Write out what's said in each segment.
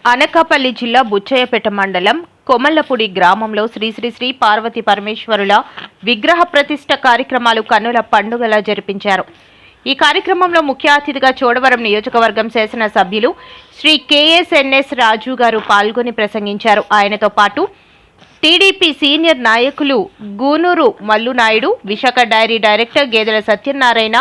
అనకాపల్లి జిల్లా బుచ్చయ్యపేట మండలం కొమల్లపూడి గ్రామంలో శ్రీ శ్రీ శ్రీ పార్వతీ పరమేశ్వరుల విగ్రహ ప్రతిష్ఠ కార్యక్రమాలు కన్నుల పండుగలా జరిపించారు. ఈ కార్యక్రమంలో ముఖ్య అతిథిగా చోడవరం నియోజకవర్గం శాసన సభ్యులు శ్రీ KSNS రాజు గారు పాల్గొని ప్రసంగించారు. ఆయనతో పాటు టీడీపీ సీనియర్ నాయకులు గూనూరు మల్లునాయుడు, విశాఖ డైరీ డైరెక్టర్ గేదెల సత్యనారాయణ,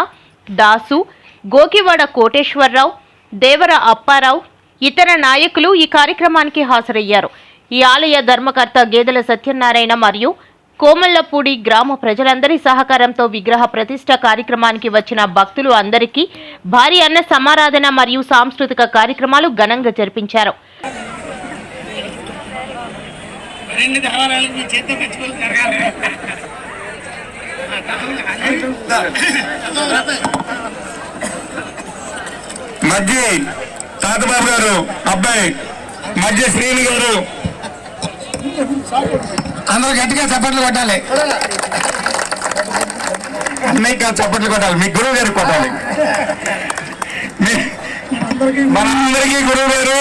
దాసు, గోకివాడ కోటేశ్వరరావు, దేవర అప్పారావు, ఇతర నాయకులు ఈ కార్యక్రమానికి హాజరయ్యారు. ఈ ఆలయ ధర్మకర్త గేదెల సత్యనారాయణ మరియు కోమల్లపూడి గ్రామ ప్రజలందరి సహకారంతో విగ్రహ ప్రతిష్ఠ కార్యక్రమానికి వచ్చిన భక్తులు అందరికీ భారీ అన్న సమారాధన మరియు సాంస్కృతిక కార్యక్రమాలు ఘనంగా జరిపించారు. మధ్య తాతబాబు గారు అబ్బాయి మధ్య శ్రీని గారు అందరూ గట్టిగా చప్పట్లు కొట్టాలి. అన్నయ్య చప్పట్లు కొట్టాలి. మీ గురువు గారికి కొట్టాలి. మనందరికీ గురువు గారు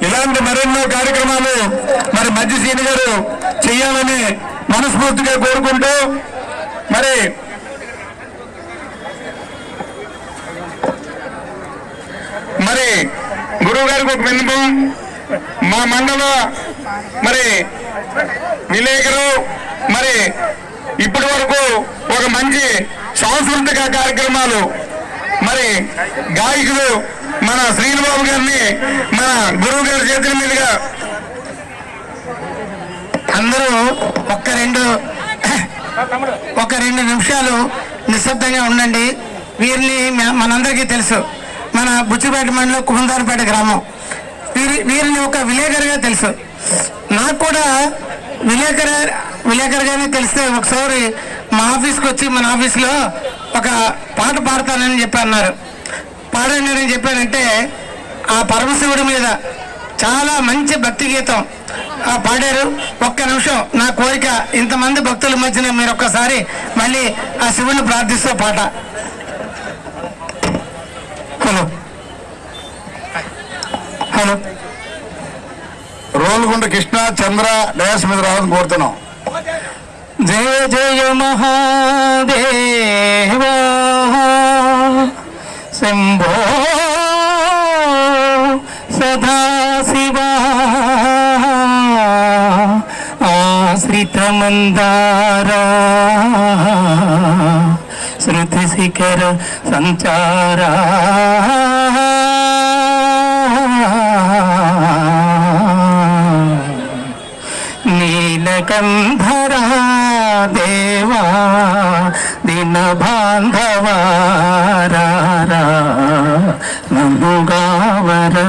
ఇలాంటి మరెన్నో కార్యక్రమాలు మరి మధ్య శ్రీని గారు చేయాలని మనస్ఫూర్తిగా కోరుకుంటూ మరి గురువు గారికి ఒక విన్నపం, మా మండల మరి విలేకరు మరి ఇప్పటి వరకు ఒక మంచి సాంస్కృతిక కార్యక్రమాలు మరి గాయకులు మన శ్రీనిబాబు గారిని మన గురువు గారి చేతుల మీదుగా అందరూ ఒక రెండు నిమిషాలు నిశ్శబ్దంగా ఉండండి. వీరిని మనందరికీ తెలుసు, మన బుచ్చిపేట మండలం కుమందారపేట గ్రామం. వీరిని ఒక విలేకరుగా తెలుసు. నాకు కూడా విలేకరుగానే తెలిస్తే ఒకసారి మా ఆఫీస్కి వచ్చి మన ఆఫీస్లో ఒక పాట పాడతానని చెప్పి అన్నారు. పాడని చెప్పానంటే ఆ పరమశివుడి మీద చాలా మంచి భక్తి గీతం పాడారు. ఒక్క నిమిషం నా కోరిక, ఇంతమంది భక్తుల మధ్యన మీరు ఒక్కసారి మళ్ళీ ఆ శివుని ప్రార్థిస్తూ పాట. హలో హలో రోల్గుండ కృష్ణ చంద్ర డయాస్ మీద రావాలని కోరుతున్నాం. జయ జయ మహాదేవ శంభో సదాశివా ఆశ్రితమందారా శృతి శిఖర సంచారా నీలకంధరా దేవా దిన బాంధవారా నముగావరా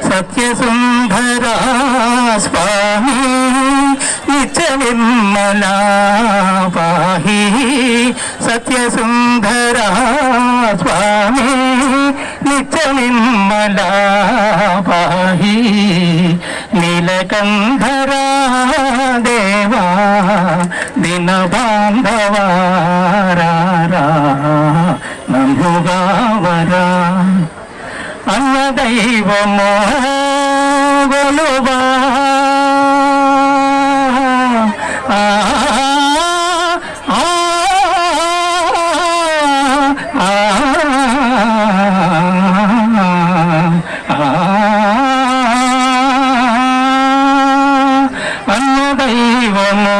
సత్యసుందరా స్వామి నిత్య నిర్మలా పాహి సత్యసుందరా స్వామి నిత్య నిర్మలా పాహి నీలకంధరా దేవా దిన బాంధవారా నముగావరా అన్నదైవమో గొలువా అన్నదైవమో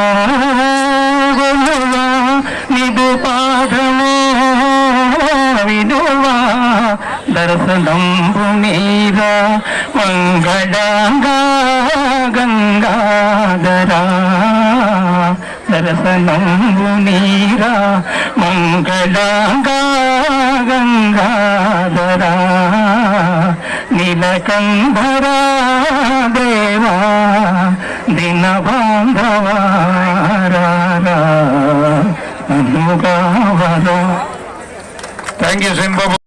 గొలువా నిదు పాదమో వినువా దర్శనంబు మీరా మంగళంగా గంగాధరా దర్శనంబు నీరా మంగళంగా గంగాధరా నీలకంధరా దేవా దిన బాంధవారా అనుగావరా. Thank you సింబాబు.